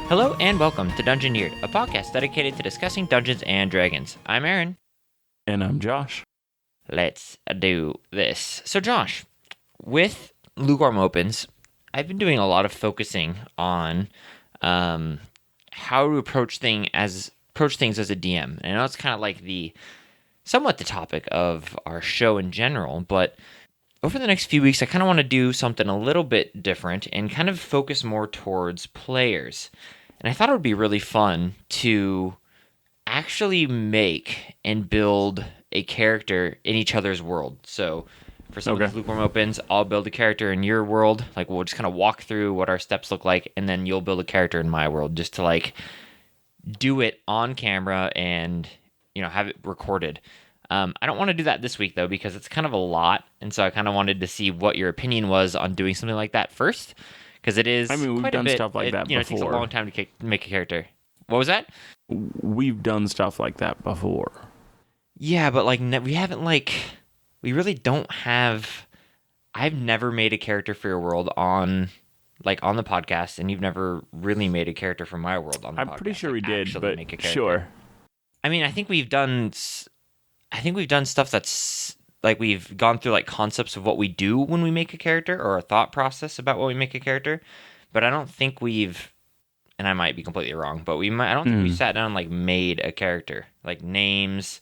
Hello and welcome to Dungeoneered, a podcast dedicated to discussing Dungeons and Dragons. I'm Aaron. And I'm Josh. Let's do this. So Josh, with Lukewarm Opens, I've been doing a lot of focusing on how to approach things as a DM. And I know it's kind of like somewhat the topic of our show in general, but over the next few weeks, I kind of want to do something a little bit different and kind of focus more towards players. And I thought it would be really fun to actually make and build a character in each other's world. So for some of these Lukewarm Opens, I'll build a character in your world. Like, we'll just kind of walk through what our steps look like, and then you'll build a character in my world just to, like, do it on camera and, have it recorded. I don't want to do that this week, though, because it's kind of a lot, and so I kind of wanted to see what your opinion was on doing something like that first, because it is we've quite done a bit, stuff like that before. It takes a long time to make a character. What was that? We've done stuff like that before. Yeah, but, we haven't, we really don't have... I've never made a character for your world on the podcast, and you've never really made a character for my world on the podcast. I'm pretty sure we did, but sure. I mean, I think we've done stuff that's we've gone through concepts of what we do when we make a character, or a thought process about what we make a character, but I don't think we've, and I might be completely wrong, but I don't think we sat down and made a character, names,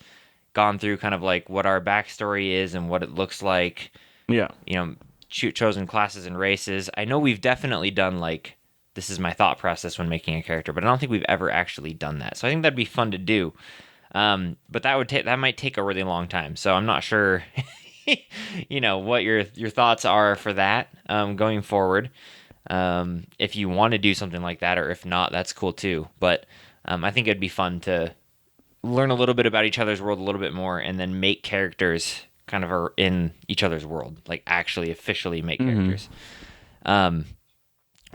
gone through kind of what our backstory is and what it looks like. Yeah. Chosen classes and races. I know we've definitely done this is my thought process when making a character, but I don't think we've ever actually done that. So I think that'd be fun to do. But that might take a really long time. So I'm not sure, what your thoughts are for that going forward. If you want to do something like that, or if not, that's cool too. But I think it'd be fun to learn a little bit about each other's world a little bit more, and then make characters kind of in each other's world, actually officially make characters.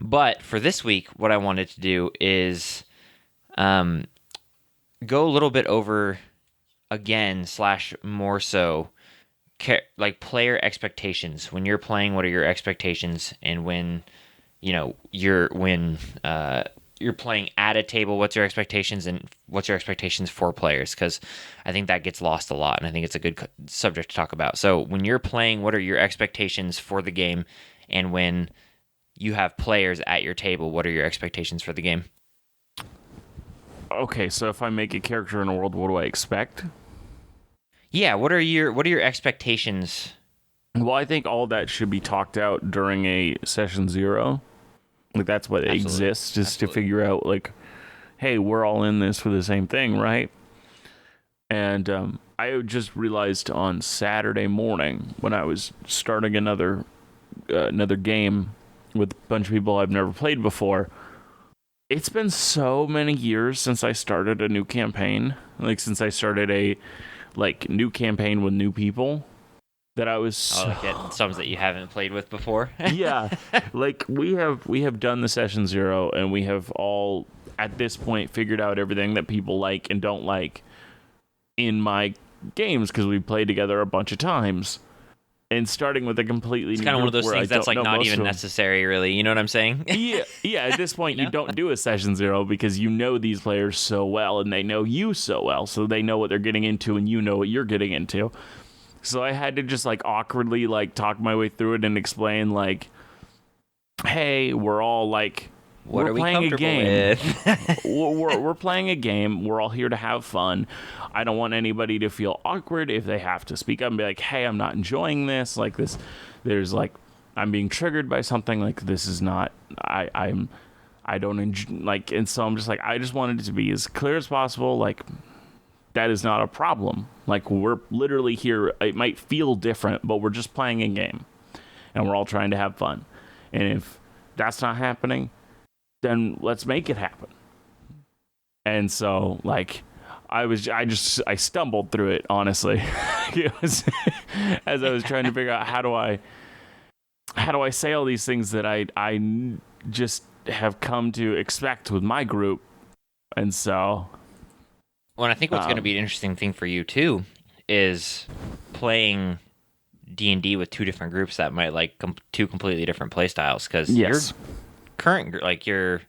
But for this week, what I wanted to do is go a little bit over again / more so player expectations. When you're playing, what are your expectations? And when you're playing at a table, what's your expectations, and what's your expectations for players? Because I think that gets lost a lot, and I think it's a good subject to talk about. So when you're playing, what are your expectations for the game? And when you have players at your table, what are your expectations for the game? Okay, so if I make a character in a world, what do I expect? Yeah, what are your expectations? Well, I think all that should be talked out during a session 0. That's what exists, just to figure out, hey, we're all in this for the same thing, right? And I just realized on Saturday morning, when I was starting another game with a bunch of people I've never played before, it's been so many years since I started a new campaign, since I started a new campaign with new people, that I was some that you haven't played with before. Yeah, we have done the session 0, and we have all at this point figured out everything that people like and don't like in my games, because we played together a bunch of times. And starting with a completely new group, it's kind of one of those things that's not even necessary, really. You know what I'm saying? yeah. At this point, you don't do a session 0, because you know these players so well, and they know you so well, so they know what they're getting into, and you know what you're getting into. So I had to just awkwardly talk my way through it and explain hey, we're all we're playing a game. we're playing a game. We're all here to have fun. I don't want anybody to feel awkward if they have to speak up and be hey, I'm not enjoying this. There's I'm being triggered by something. This is not. I don't enjoy. And so I'm just I just wanted it to be as clear as possible. That is not a problem. We're literally here. It might feel different, but we're just playing a game, and we're all trying to have fun. And if that's not happening, then let's make it happen. And so, I stumbled through it, honestly. It was as I was trying to figure out how do I say all these things that I just have come to expect with my group. And so, well, I think what's going to be an interesting thing for you too is playing D&D with two different groups that might two completely different play styles, because your current, your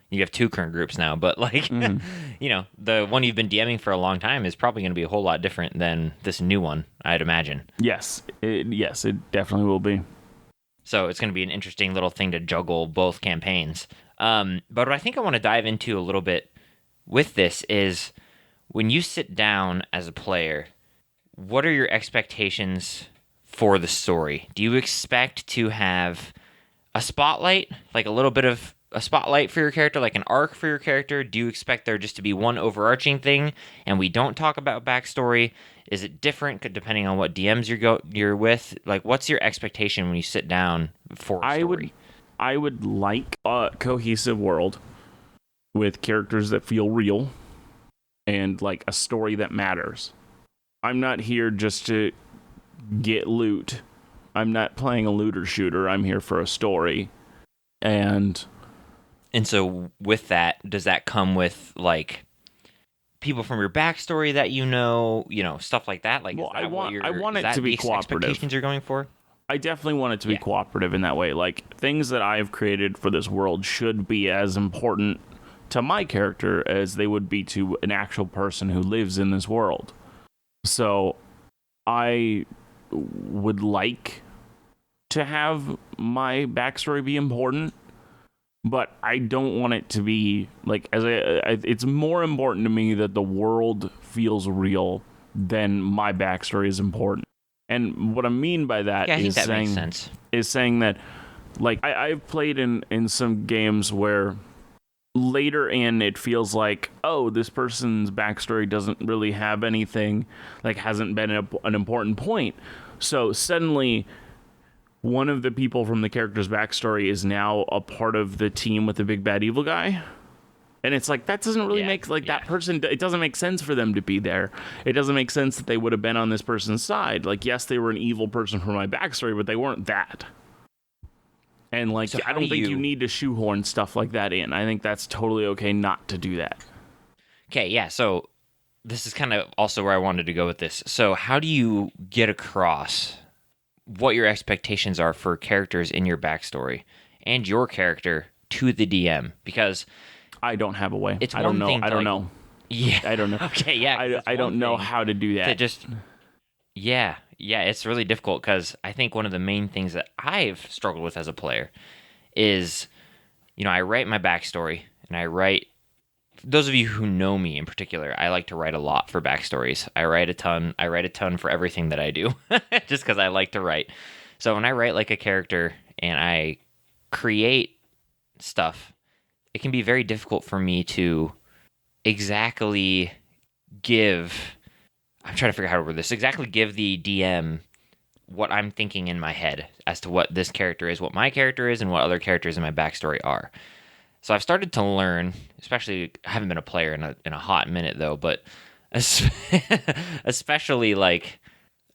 you have two current groups now, but like, you know, the one you've been DMing for a long time is probably going to be a whole lot different than this new one, I'd imagine. Yes, it definitely will be. So it's going to be an interesting little thing to juggle both campaigns. But what I think I want to dive into a little bit with this is when you sit down as a player, what are your expectations for the story? Do you expect to have a spotlight, like a little bit of a spotlight for your character, like an arc for your character? Do you expect there just to be one overarching thing and we don't talk about backstory? Is it different depending on what DMs you're with? Like, what's your expectation when you sit down for a story? I would like a cohesive world with characters that feel real and like a story that matters. I'm not here just to get loot. I'm not playing a looter shooter. I'm here for a story. And so with that, does that come with like people from your backstory that you know, stuff like that? Like, well, I want it to be cooperative. Expectations you're going for? I definitely want it to be cooperative in that way. Like, things that I've created for this world should be as important to my character as they would be to an actual person who lives in this world. So I would like to have my backstory be important, but I don't want it to be like, it's more important to me that the world feels real than my backstory is important. And what I mean by that makes sense. Is saying that, like, I've played in some games where later in it feels like, oh, this person's backstory doesn't really have anything, like hasn't been an important point. So suddenly one of the people from the character's backstory is now a part of the team with the big bad evil guy. And it's like, that doesn't really make, like, that person, it doesn't make sense for them to be there. It doesn't make sense that they would have been on this person's side. Like, yes, they were an evil person from my backstory, but they weren't that. And, like, so I don't think you need to shoehorn stuff like that in. I think that's totally okay not to do that. Okay, yeah, so this is kind of also where I wanted to go with this. So how do you get across what your expectations are for characters in your backstory and your character to the DM? Because I don't have a way. It's I don't know. Thing I don't know. Yeah. I don't know. Okay, yeah. I don't know how to do that. Yeah, it's really difficult because I think one of the main things that I've struggled with as a player is, I write my backstory and I write, those of you who know me in particular, I like to write a lot for backstories. I write a ton for everything that I do just because I like to write. So when I write like a character and I create stuff, it can be very difficult for me to exactly give the DM what I'm thinking in my head as to what this character is, what my character is, and what other characters in my backstory are. So I've started to learn, especially, I haven't been a player in a hot minute though, but especially like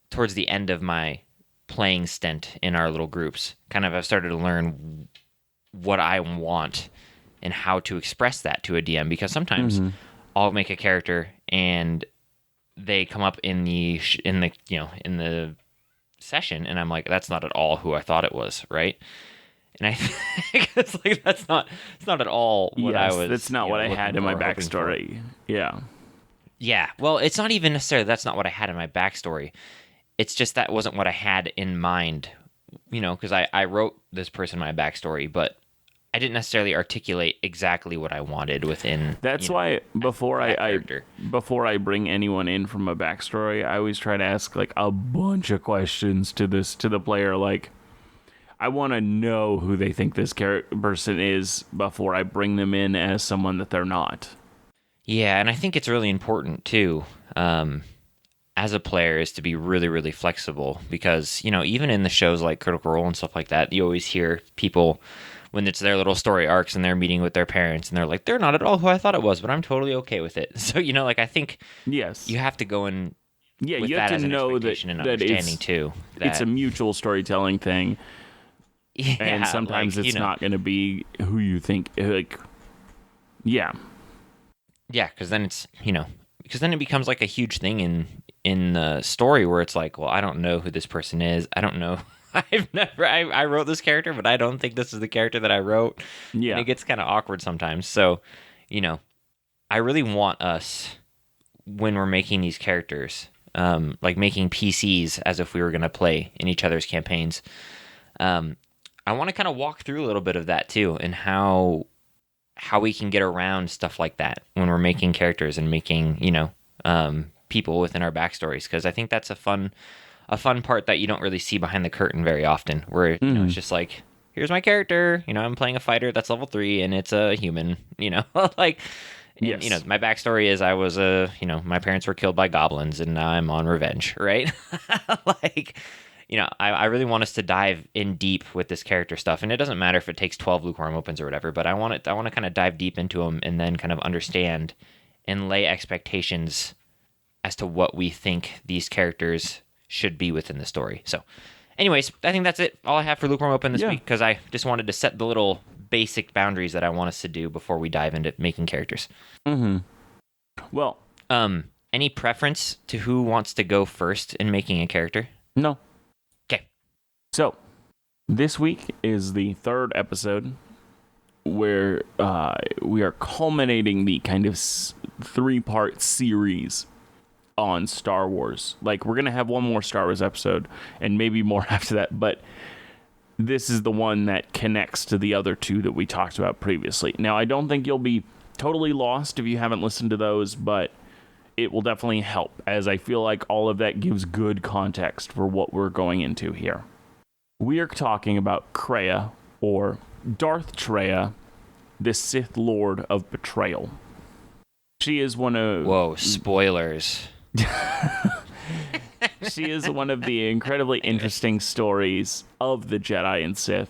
towards the end of my playing stint in our little groups, kind of I've started to learn what I want and how to express that to a DM, because sometimes I'll make a character and they come up in the session and I'm like, that's not at all who I thought it was, right? And I think it's like it's not at all what I was. That's not what I had in my backstory. Yeah. Yeah. Well, it's not even necessarily that's not what I had in my backstory. It's just that wasn't what I had in mind, because I wrote this person my backstory, but I didn't necessarily articulate exactly what I wanted within. That's why before I bring anyone in from a backstory, I always try to ask like a bunch of questions to the player. Like, I want to know who they think this person is before I bring them in as someone that they're not. Yeah, and I think it's really important too, as a player, is to be really, really flexible, because even in the shows like Critical Role and stuff like that, you always hear people, when it's their little story arcs and they're meeting with their parents and they're like, they're not at all who I thought it was, but I'm totally okay with it. So, I think you have to go in with you that have to as an know expectation and understanding too. It's a mutual storytelling thing. Yeah, and sometimes it's not going to be who you think, like, yeah. Yeah, because then it's, because then it becomes like a huge thing in the story where it's like, well, I don't know who this person is. I don't know I wrote this character, but I don't think this is the character that I wrote. Yeah. And it gets kind of awkward sometimes. So, I really want us, when we're making these characters, like making PCs as if we were going to play in each other's campaigns. I want to kind of walk through a little bit of that too, and how we can get around stuff like that when we're making characters and making, people within our backstories. Because I think that's a fun part that you don't really see behind the curtain very often, where it's just like, here's my character, I'm playing a fighter that's level 3 and it's a human, like, yes. My backstory is I was my parents were killed by goblins and now I'm on revenge, right? Like, I really want us to dive in deep with this character stuff, and it doesn't matter if it takes 12 lukewarm opens or whatever, but I want to kind of dive deep into them and then kind of understand and lay expectations as to what we think these characters should be within the story. So, anyways, I think that's it. All I have for lukewarm open this week, because I just wanted to set the little basic boundaries that I want us to do before we dive into making characters. Mm-hmm. Well, any preference to who wants to go first in making a character? No. Okay. So, this week is the 3rd episode where we are culminating the kind of 3-part series on Star Wars. Like, we're going to have one more Star Wars episode and maybe more after that, but this is the one that connects to the other 2 that we talked about previously. Now, I don't think you'll be totally lost if you haven't listened to those, but it will definitely help, as I feel like all of that gives good context for what we're going into here. We are talking about Kreia, or Darth Traya, the Sith Lord of Betrayal. She is one of... Whoa, spoilers. She is one of the incredibly interesting stories of the Jedi and Sith,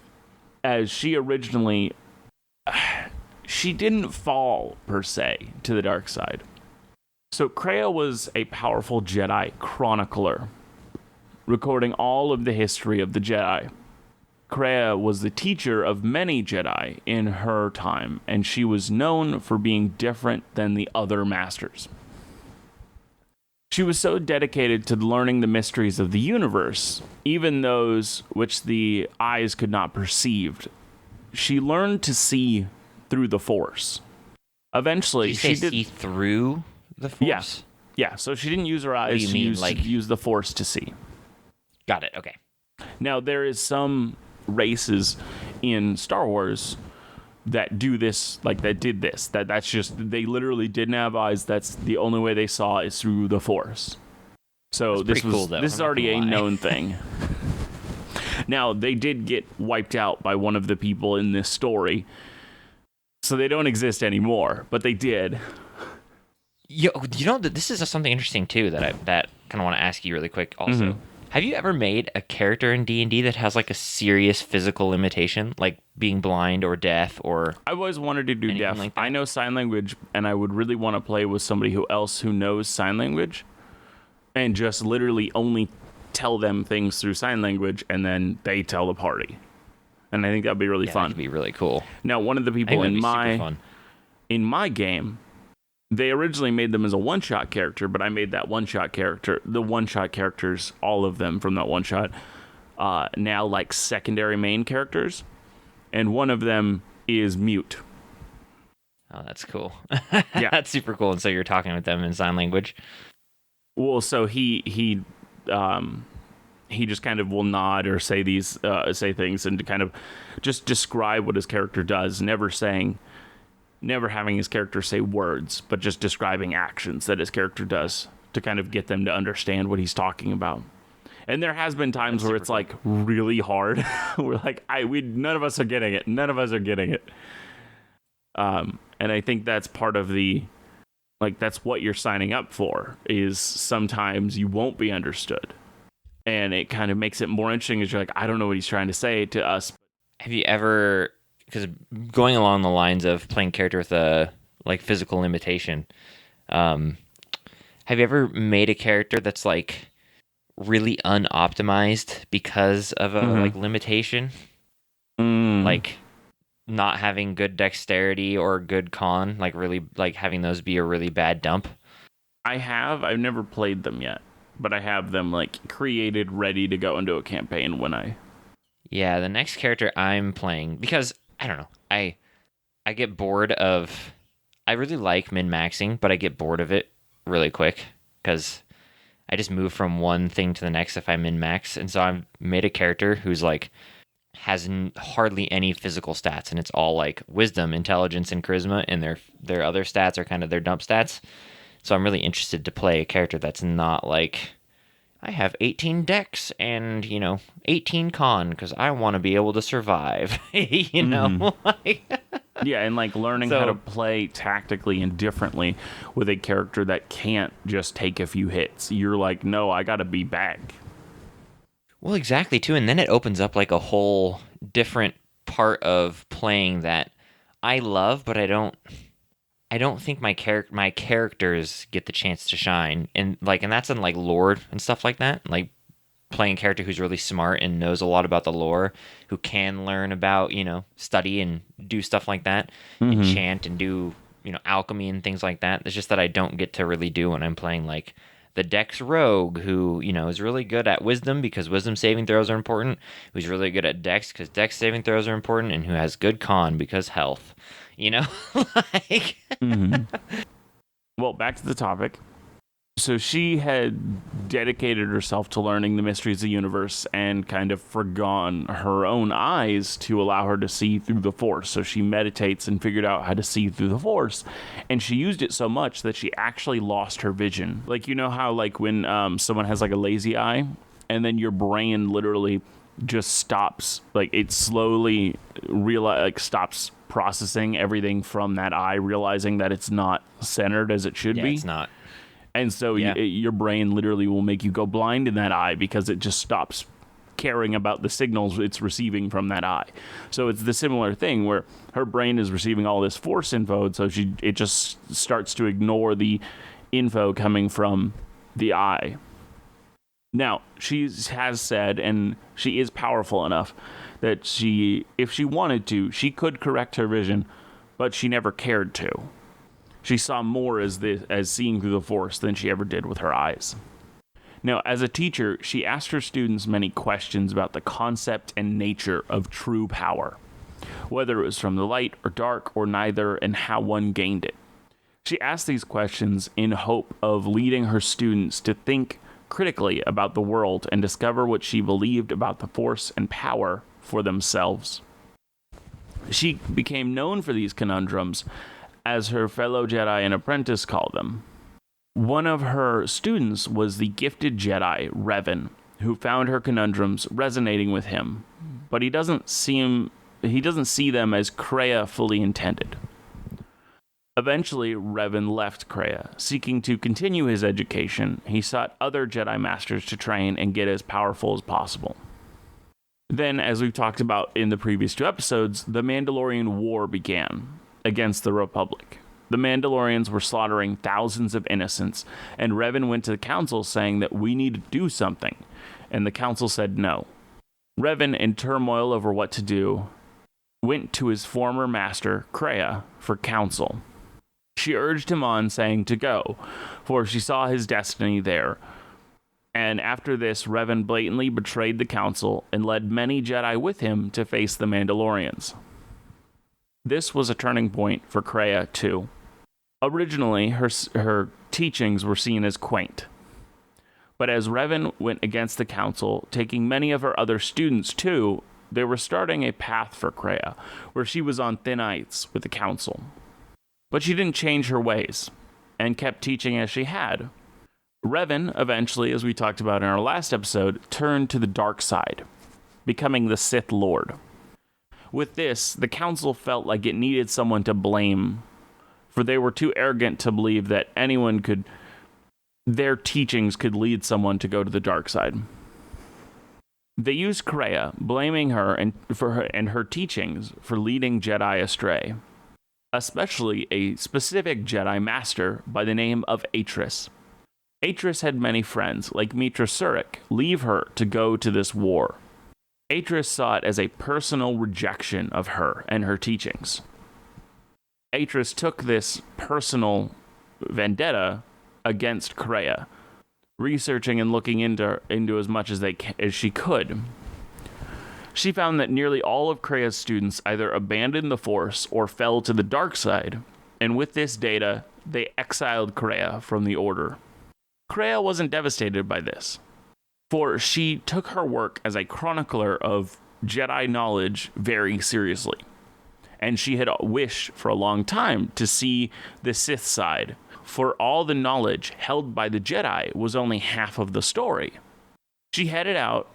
as she originally... She didn't fall, per se, to the dark side. So Kreia was a powerful Jedi chronicler, recording all of the history of the Jedi. Kreia was the teacher of many Jedi in her time, and she was known for being different than the other masters. She was so dedicated to learning the mysteries of the universe, even those which the eyes could not perceive. She learned to see through the Force. Eventually, she did see through the Force? Yeah. So she didn't use her eyes. She used the Force to see. Got it. Okay. Now, there is some races in Star Wars that do this, like that did this. That's just, they literally didn't have eyes. That's the only way they saw is through the Force. So this is already a known thing. Now, they did get wiped out by one of the people in this story, so they don't exist anymore, but they did. This is something interesting too that kind of want to ask you really quick also. Mm-hmm. Have you ever made a character in D&D that has like a serious physical limitation, like being blind or deaf or... I've always wanted to do deaf. Like I know sign language, and I would really want to play with somebody who knows sign language and just literally only tell them things through sign language, and then they tell the party. And I think that'd be really fun. That'd be really cool. Now, one of the people in my game, they originally made them as a one-shot character, but I made that one-shot character, the one-shot characters, all of them from that one-shot, now like secondary main characters, and one of them is mute. Oh, that's cool. Yeah. That's super cool. And so you're talking with them in sign language? Well, so he just kind of will nod or say things and to kind of just describe what his character does, never having his character say words, but just describing actions that his character does to kind of get them to understand what he's talking about. And there has been times where it's cool. Like really hard. We're like, none of us are getting it. None of us are getting it. And I think that's part of that's what you're signing up for, is sometimes you won't be understood. And it kind of makes it more interesting as you're like, I don't know what he's trying to say to us. Have you ever, because going along the lines of playing character with a like physical limitation, have you ever made a character that's like really unoptimized because of a like limitation? Like not having good dexterity or good con, like really like having those be a really bad dump? I've never played them yet, but I have them like created ready to go into a campaign when I Yeah, the next character I'm playing, because I don't know, I get bored of. I really like min maxing, but I get bored of it really quick because I just move from one thing to the next if I min max, and so I've made a character who's like has hardly any physical stats, and it's all like wisdom, intelligence, and charisma, and their other stats are kind of their dump stats. So I'm really interested to play a character that's not like I have 18 dex and 18 con because I want to be able to survive. Yeah, and like learning how to play tactically and differently with a character that can't just take a few hits. You're like, no, I got to be back. Well, exactly too, and then it opens up like a whole different part of playing that I love, but I don't think my characters get the chance to shine, and that's in like lore and stuff like that. Like playing a character who's really smart and knows a lot about the lore, who can learn about study and do stuff like that, enchant and do alchemy and things like that. It's just that I don't get to really do when I'm playing like the Dex Rogue, who is really good at wisdom because wisdom saving throws are important. Who's really good at Dex because Dex saving throws are important, and who has good con because health. Like. Well, back to the topic. So she had dedicated herself to learning the mysteries of the universe and kind of forgone her own eyes to allow her to see through the Force. So she meditates and figured out how to see through the Force, and she used it so much that she actually lost her vision. Like, you know how like when someone has like a lazy eye, and then your brain literally just stops, like it slowly stops processing everything from that eye, realizing that it's not centered as it should be. It's not. And so your brain literally will make you go blind in that eye because it just stops caring about the signals it's receiving from that eye. So it's the similar thing where her brain is receiving all this Force info, and so it just starts to ignore the info coming from the eye. Now, she has said, and she is powerful enough, that if she wanted to, she could correct her vision, but she never cared to. She saw more as seeing through the Force than she ever did with her eyes. Now, as a teacher, she asked her students many questions about the concept and nature of true power, whether it was from the light or dark or neither, and how one gained it. She asked these questions in hope of leading her students to think critically about the world and discover what she believed about the Force and power for themselves. She became known for these conundrums, as her fellow Jedi and apprentice called them. One of her students was the gifted Jedi, Revan, who found her conundrums resonating with him, but he doesn't see them as Kreia fully intended. Eventually, Revan left Kreia. Seeking to continue his education, he sought other Jedi Masters to train and get as powerful as possible. Then, as we've talked about in the previous 2 episodes, the Mandalorian War began against the Republic. The Mandalorians were slaughtering thousands of innocents, and Revan went to the Council saying that we need to do something, and the Council said no. Revan, in turmoil over what to do, went to his former master, Kreia, for counsel. She urged him on, saying to go, for she saw his destiny there. And after this, Revan blatantly betrayed the Council and led many Jedi with him to face the Mandalorians. This was a turning point for Kreia, too. Originally, her teachings were seen as quaint. But as Revan went against the Council, taking many of her other students, too, they were starting a path for Kreia, where she was on thin ice with the Council. But she didn't change her ways, and kept teaching as she had. Revan, eventually, as we talked about in our last episode, turned to the dark side, becoming the Sith Lord. With this, the Council felt like it needed someone to blame, for they were too arrogant to believe that their teachings could lead someone to go to the dark side. They used Kreia, blaming her and her teachings for leading Jedi astray, especially a specific Jedi Master by the name of Atris. Atris had many friends, like Mitra Surik, leave her to go to this war. Atris saw it as a personal rejection of her and her teachings. Atris took this personal vendetta against Kreia, researching and looking into as much as she could. She found that nearly all of Kreia's students either abandoned the Force or fell to the dark side, and with this data, they exiled Kreia from the Order. Kreia wasn't devastated by this, for she took her work as a chronicler of Jedi knowledge very seriously, and she had wished for a long time to see the Sith side, for all the knowledge held by the Jedi was only half of the story. She headed out,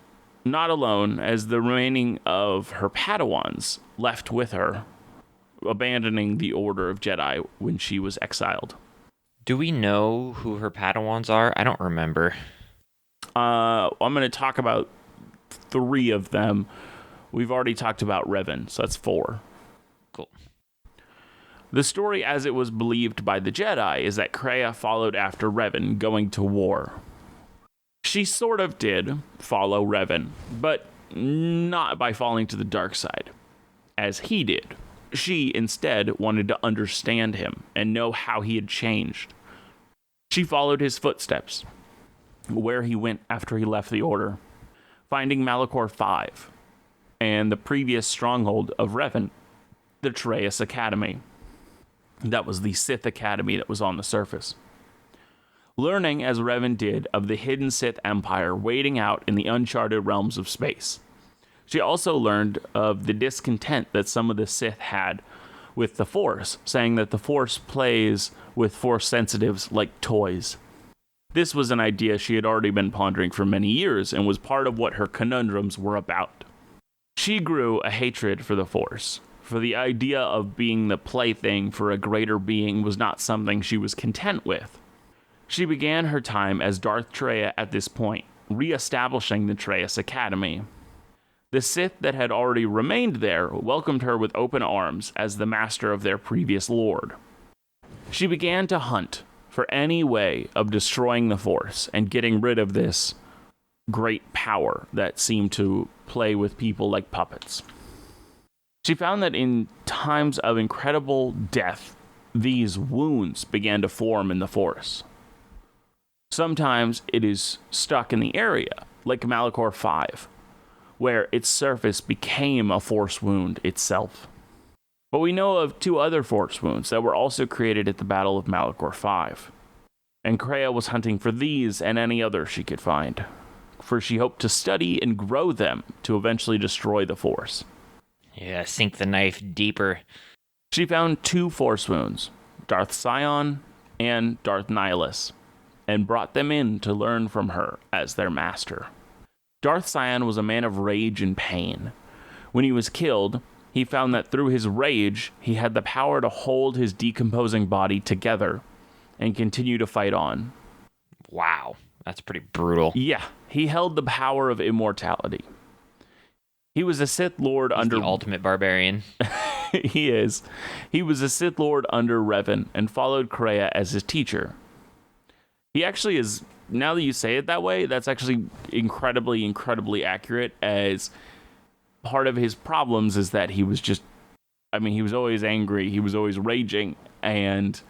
not alone, as the remaining of her Padawans left with her, abandoning the Order of Jedi when she was exiled. Do we know who her Padawans are? I don't remember. I'm going to talk about 3 of them. We've already talked about Revan, so that's 4. Cool. The story as it was believed by the Jedi is that Kreia followed after Revan going to war. She sort of did follow Revan, but not by falling to the dark side, as he did. She instead wanted to understand him and know how he had changed. She followed his footsteps, where he went after he left the Order, finding Malachor 5 and the previous stronghold of Revan, the Traya Academy. That was the Sith Academy that was on the surface. Learning, as Revan did, of the hidden Sith Empire waiting out in the uncharted realms of space. She also learned of the discontent that some of the Sith had with the Force, saying that the Force plays with Force sensitives like toys. This was an idea she had already been pondering for many years and was part of what her conundrums were about. She grew a hatred for the Force, for the idea of being the plaything for a greater being was not something she was content with. She began her time as Darth Traya at this point, re-establishing the Traya Academy. The Sith that had already remained there welcomed her with open arms as the master of their previous lord. She began to hunt for any way of destroying the Force and getting rid of this great power that seemed to play with people like puppets. She found that in times of incredible death, these wounds began to form in the Force. Sometimes it is stuck in the area, like Malachor 5, where its surface became a Force wound itself. But we know of 2 other Force wounds that were also created at the Battle of Malachor 5, and Kreia was hunting for these and any other she could find, for she hoped to study and grow them to eventually destroy the Force. Yeah, sink the knife deeper. She found 2 Force wounds, Darth Sion and Darth Nihilus, and brought them in to learn from her as their master. Darth Sion was a man of rage and pain. When he was killed, he found that through his rage, he had the power to hold his decomposing body together and continue to fight on. Wow, that's pretty brutal. Yeah, he held the power of immortality. He was a Sith Lord He's under... the ultimate barbarian. He is. He was a Sith Lord under Revan and followed Kreia as his teacher. He actually is, now that you say it that way, that's actually incredibly accurate, as part of his problems is that he was just, he was always angry, he was always raging, and...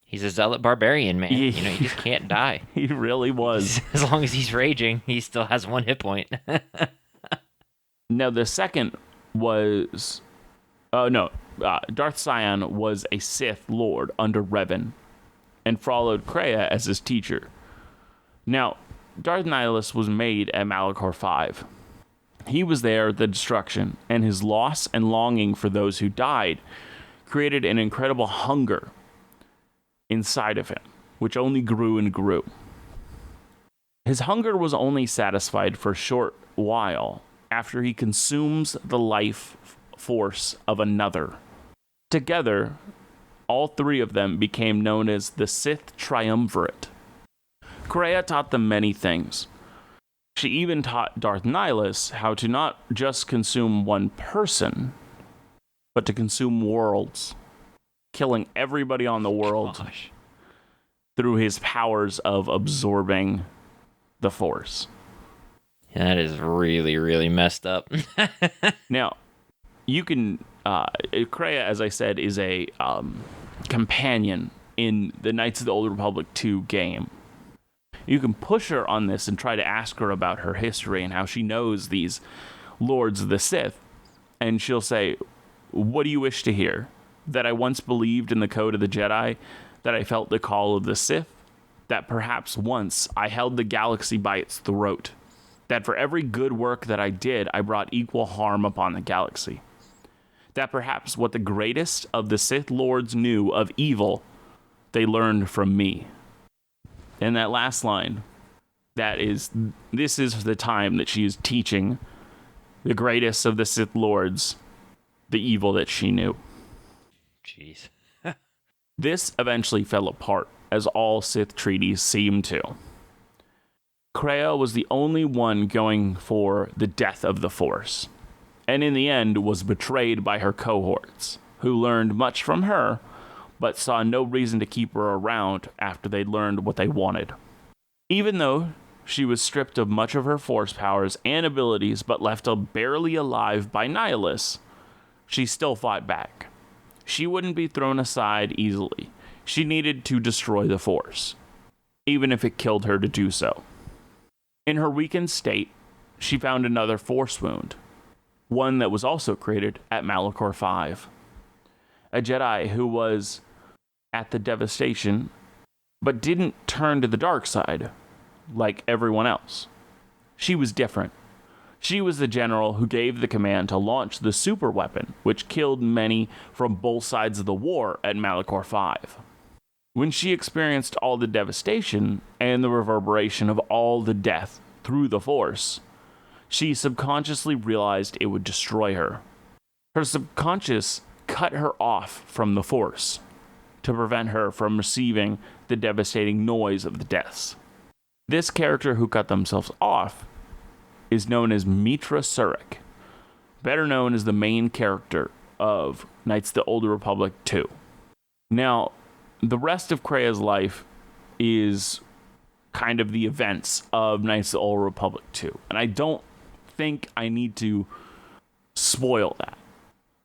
He's a zealot barbarian, man. He just can't die. He really was. As long as he's raging, he still has 1 hit point. Now, the second was... Darth Sion was a Sith Lord under Revan and followed Kreia as his teacher. Now, Darth Nihilus was made at Malachor 5. He was there at the destruction, and his loss and longing for those who died created an incredible hunger inside of him, which only grew and grew. His hunger was only satisfied for a short while after he consumes the life force of another. Together, all 3 of them became known as the Sith Triumvirate. Kreia taught them many things. She even taught Darth Nihilus how to not just consume one person, but to consume worlds, killing everybody on the world through his powers of absorbing the Force. That is really, really messed up. Now, you can... Kreia, as I said, is a companion in the Knights of the Old Republic 2 game. You can push her on this and try to ask her about her history and how she knows these lords of the Sith, and she'll say, "What do you wish to hear? That I once believed in the code of the Jedi, that I felt the call of the Sith, that perhaps once I held the galaxy by its throat, that for every good work that I did, I brought equal harm upon the galaxy, that perhaps what the greatest of the Sith Lords knew of evil, they learned from me." And that last line, this is the time that she is teaching the greatest of the Sith Lords the evil that she knew. Jeez. This eventually fell apart, as all Sith treaties seem to. Kreia was the only one going for the death of the Force, and in the end was betrayed by her cohorts, who learned much from her, but saw no reason to keep her around after they'd learned what they wanted. Even though she was stripped of much of her Force powers and abilities, but left barely alive by Nihilus, she still fought back. She wouldn't be thrown aside easily. She needed to destroy the Force, even if it killed her to do so. In her weakened state, she found another Force wound, one that was also created at Malachor V. A Jedi who was at the devastation, but didn't turn to the dark side like everyone else. She was different. She was the general who gave the command to launch the super weapon, which killed many from both sides of the war at Malachor V. When she experienced all the devastation and the reverberation of all the death through the Force, she subconsciously realized it would destroy her. Her subconscious cut her off from the Force to prevent her from receiving the devastating noise of the deaths. This character who cut themselves off is known as Mitra Surik, better known as the main character of Knights of the Old Republic 2. Now, the rest of Kreia's life is kind of the events of Knights of the Old Republic 2, and I don't think I need to spoil that.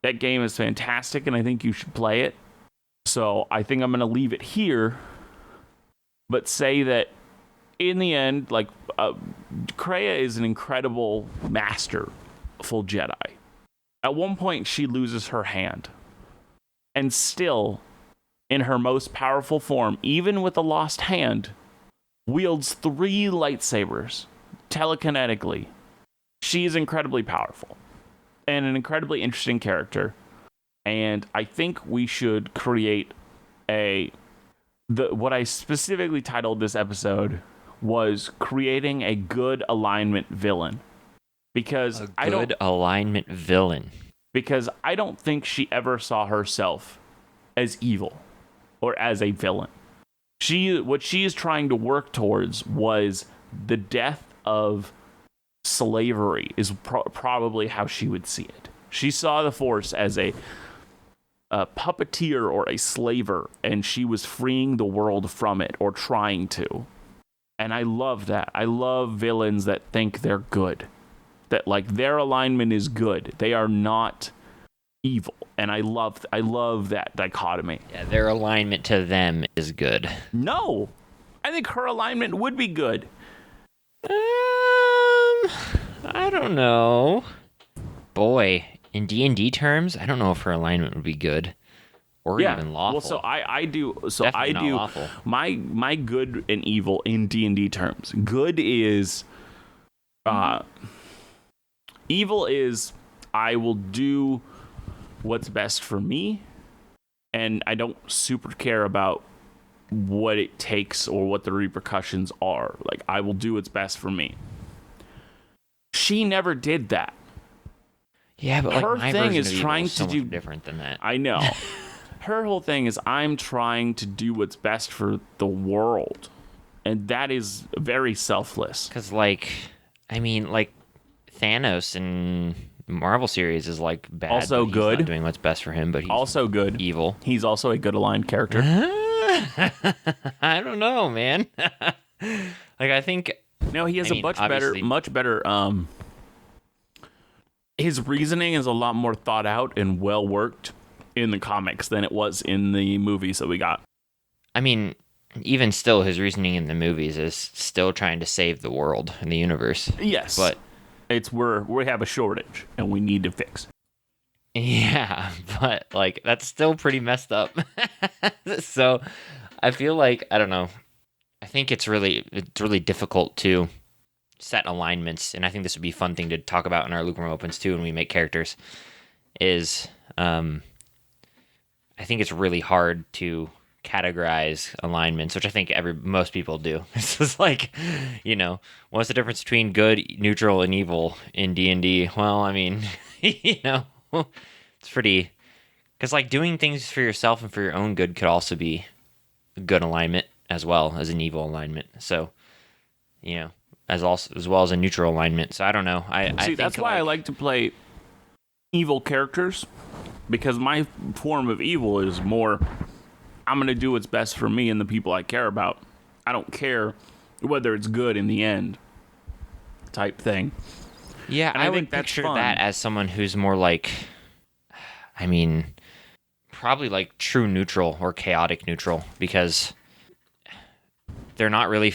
That game is fantastic, and I think you should play it. So I think I'm going to leave it here, but say that in the end, Kreia is an incredible masterful Jedi. At one point, she loses her hand, and still, in her most powerful form, even with a lost hand, wields 3 lightsabers telekinetically. She is incredibly powerful and an incredibly interesting character, and I think we should create what I specifically titled this episode was creating a good alignment villain. Because I don't think she ever saw herself as evil or as a villain. What she is trying to work towards was the death of slavery is probably how she would see it. She saw the Force as a puppeteer or a slaver, and she was freeing the world from it, or trying to. And I love that. I love villains that think they're good. That, their alignment is good. They are not evil. And I love that dichotomy. Yeah, their alignment to them is good. No! I think her alignment would be good. I don't know. Boy, in D&D terms, I don't know if her alignment would be good. Or even lawful. Well, so I do. So Definitely I do. not lawful. My good and evil in D&D terms. Good is, evil is I will do what's best for me, and I don't super care about what it takes or what the repercussions are. I will do what's best for me. She never did that. Yeah, but her my thing version is of evil trying is so to do much different than that. I know. Her whole thing is I'm trying to do what's best for the world. And that is very selfless. Because, Thanos in Marvel series is, bad. Also but good. He's not doing what's best for him, but he's also good. Evil. He's also a good aligned character. I don't know, man. I think... No, he has much better... his reasoning is a lot more thought out and well worked in the comics than it was in the movies that we got. I mean, even still, his reasoning in the movies is still trying to save the world and the universe. Yes. But It's we have a shortage and we need to fix it. Yeah, but like that's still pretty messed up. So I feel like I don't know. I think it's really difficult to set alignments, and I think this would be a fun thing to talk about in our Lukewarm Opens too when we make characters. Is I think it's really hard to categorize alignments, which I think most people do. It's just like, what's the difference between good, neutral, and evil in D&D? Well, I mean, it's pretty, because like doing things for yourself and for your own good could also be a good alignment as well as an evil alignment. So, as well as a neutral alignment. So I don't know. I think that's why I like to play evil characters, because my form of evil is more, I'm going to do what's best for me and the people I care about. I don't care whether it's good in the end type thing. Yeah, and I would picture that as someone who's more like, probably like true neutral or chaotic neutral, because they're not really,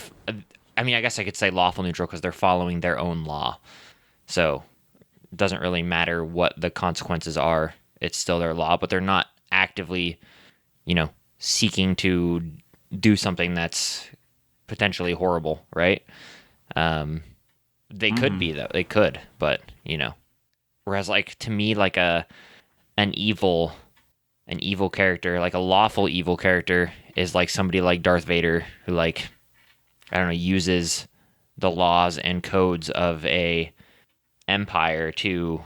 I guess I could say lawful neutral because they're following their own law. So it doesn't really matter what the consequences are. It's still their law, but they're not actively, seeking to do something that's potentially horrible, right? They could be, though. They could, but, Whereas, like, to me, like an evil character, like a lawful evil character, is like somebody like Darth Vader who, like, I don't know, uses the laws and codes of a empire to,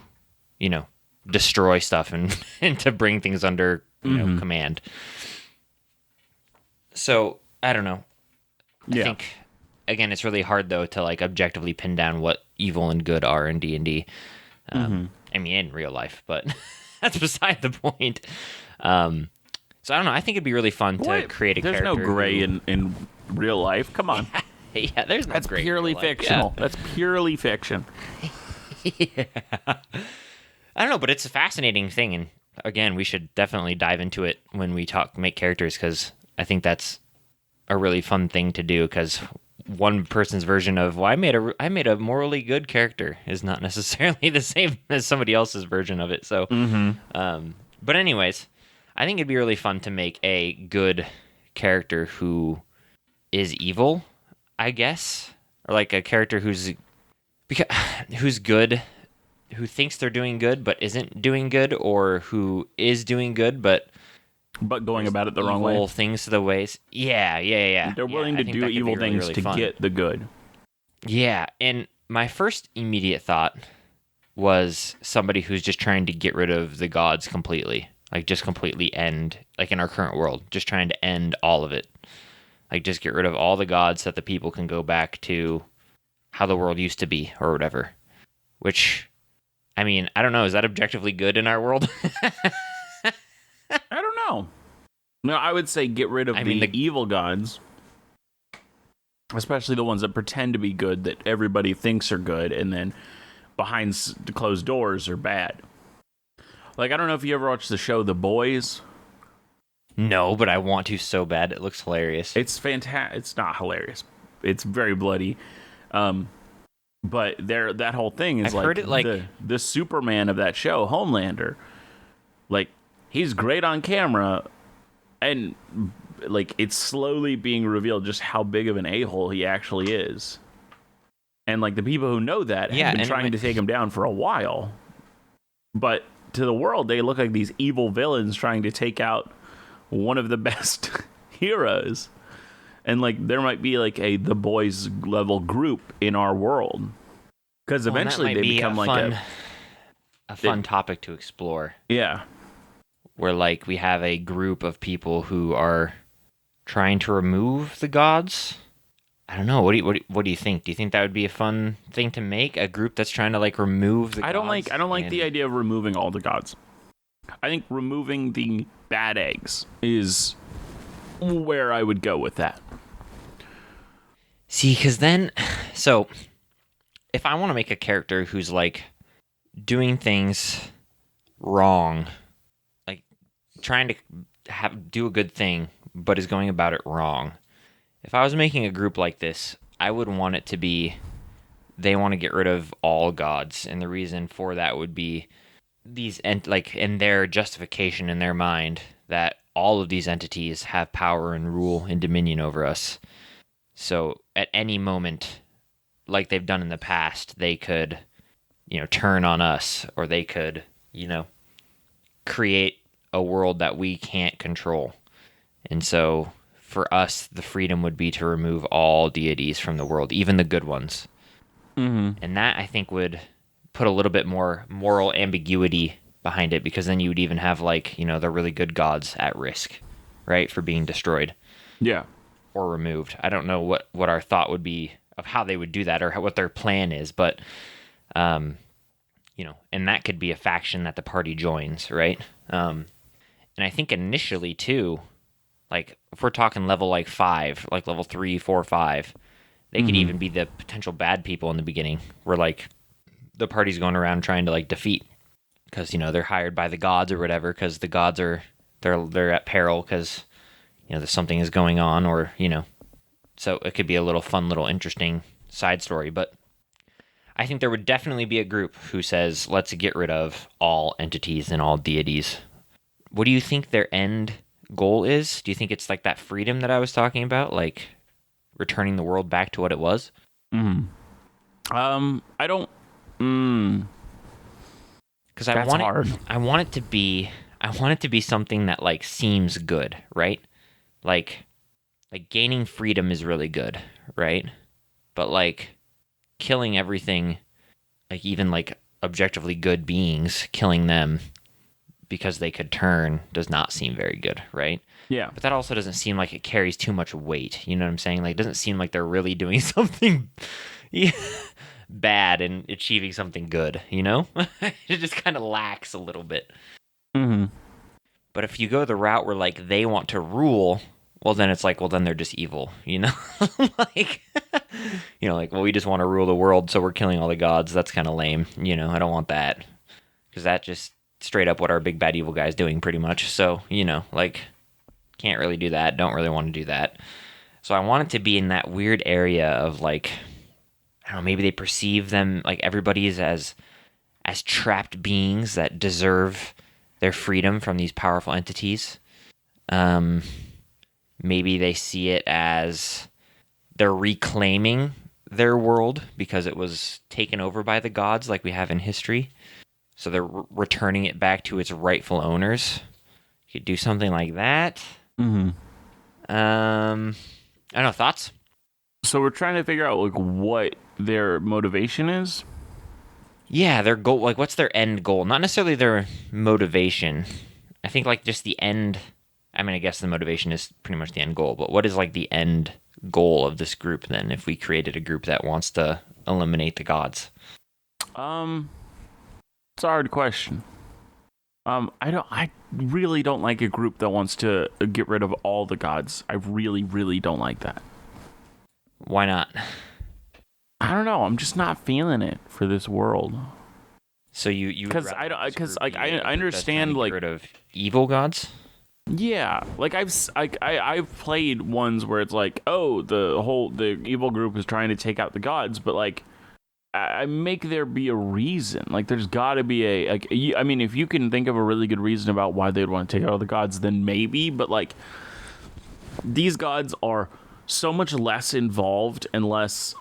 destroy stuff and to bring things under, command. So, I don't know. I think, again, it's really hard, though, to, like, objectively pin down what evil and good are in D&D. In real life, but that's beside the point. So, I don't know. I think it'd be really fun to create a character. There's no gray in real life. Come on. Yeah, there's no That's gray purely fictional. Yeah. That's purely fiction. Yeah. I don't know, but it's a fascinating thing, and again, we should definitely dive into it when we make characters, because I think that's a really fun thing to do, because one person's version of, well, I made a morally good character is not necessarily the same as somebody else's version of it. So, but anyways, I think it'd be really fun to make a good character who is evil, I guess, or like a character who's good, who thinks they're doing good but isn't doing good, or who is doing good but going about it the wrong way. Things to the ways. Yeah. They're willing to do evil things to get the good. Yeah, and my first immediate thought was somebody who's just trying to get rid of the gods completely. Like, just completely end, like in our current world, just trying to end all of it. Like, just get rid of all the gods so that the people can go back to how the world used to be, or whatever. Which, I don't know, is that objectively good in our world? I don't know. No, I would say get rid of the evil gods, especially the ones that pretend to be good, that everybody thinks are good, and then behind the closed doors are bad. Like, I don't know if you ever watched the show The Boys. No, but I want to so bad. It looks hilarious. It's fantastic. It's not hilarious. It's very bloody. But that whole thing is, I've heard it, like the Superman of that show, Homelander. Like, he's great on camera, and like it's slowly being revealed just how big of an a-hole he actually is. And like the people who know that have been trying to take him down for a while. But to the world, they look like these evil villains trying to take out one of the best heroes. And like there might be like The Boys level group in our world. Because eventually they become like a fun topic to explore. Yeah. Where like we have a group of people who are trying to remove the gods. I don't know. What do you think? Do you think that would be a fun thing to make? A group that's trying to like remove the gods? I don't like the idea of removing all the gods. I think removing the bad eggs is where I would go with that. See, because then, so if I want to make a character who's like doing things wrong, like trying to do a good thing, but is going about it wrong. If I was making a group like this, I would want it to be they want to get rid of all gods, and the reason for that would be in their justification in their mind that all of these entities have power and rule and dominion over us. So at any moment, like they've done in the past, they could, turn on us, or they could, create a world that we can't control. And so for us, the freedom would be to remove all deities from the world, even the good ones. Mm-hmm. And that, I think, would put a little bit more moral ambiguity behind it, because then you would even have the really good gods at risk, right, for being destroyed. Yeah. Or removed. I don't know what our thought would be of how they would do that, or what their plan is, but and that could be a faction that the party joins, right? And I think initially too, like if we're talking level 5, like level 3, 4, 5, they could even be the potential bad people in the beginning, where the party's going around trying to defeat, because they're hired by the gods or whatever, because the gods they're at peril because there's something is going on, or so it could be a little interesting side story. But I think there would definitely be a group who says, let's get rid of all entities and all deities. What do you think their end goal is? Do you think it's like that freedom that I was talking about, like returning the world back to what it was? I don't. Because I want it to be something that seems good, right? Like gaining freedom is really good, right? But killing everything, even objectively good beings, killing them because they could turn does not seem very good, right? Yeah. But that also doesn't seem like it carries too much weight. You know what I'm saying? It doesn't seem like they're really doing something bad and achieving something good, It just kind of lacks a little bit. Mm-hmm. But if you go the route where they want to rule, well then it's then they're just evil, well, we just want to rule the world, so we're killing all the gods. That's kind of lame, I don't want that, because that just straight up what our big bad evil guy is doing pretty much. So can't really do that, don't really want to do that. So I want it to be in that weird area of I don't know, maybe they perceive them everybody is as trapped beings that deserve their freedom from these powerful entities. Maybe they see it as they're reclaiming their world because it was taken over by the gods, like we have in history. So they're returning it back to its rightful owners. You could do something like that. Mm-hmm. I don't know, thoughts? So we're trying to figure out what their motivation is. Yeah, their goal. What's their end goal? Not necessarily their motivation. I think just the end. I mean, I guess the motivation is pretty much the end goal. But what is the end goal of this group then? If we created a group that wants to eliminate the gods, it's a hard question. I really don't like a group that wants to get rid of all the gods. I really, really don't like that. Why not? I don't know. I'm just not feeling it for this world. So you because I understand get rid of evil gods. Yeah, I've played ones where it's the evil group is trying to take out the gods, but I make there be a reason. There's got to be I mean, if you can think of a really good reason about why they'd want to take out the gods, then maybe. But these gods are so much less involved and less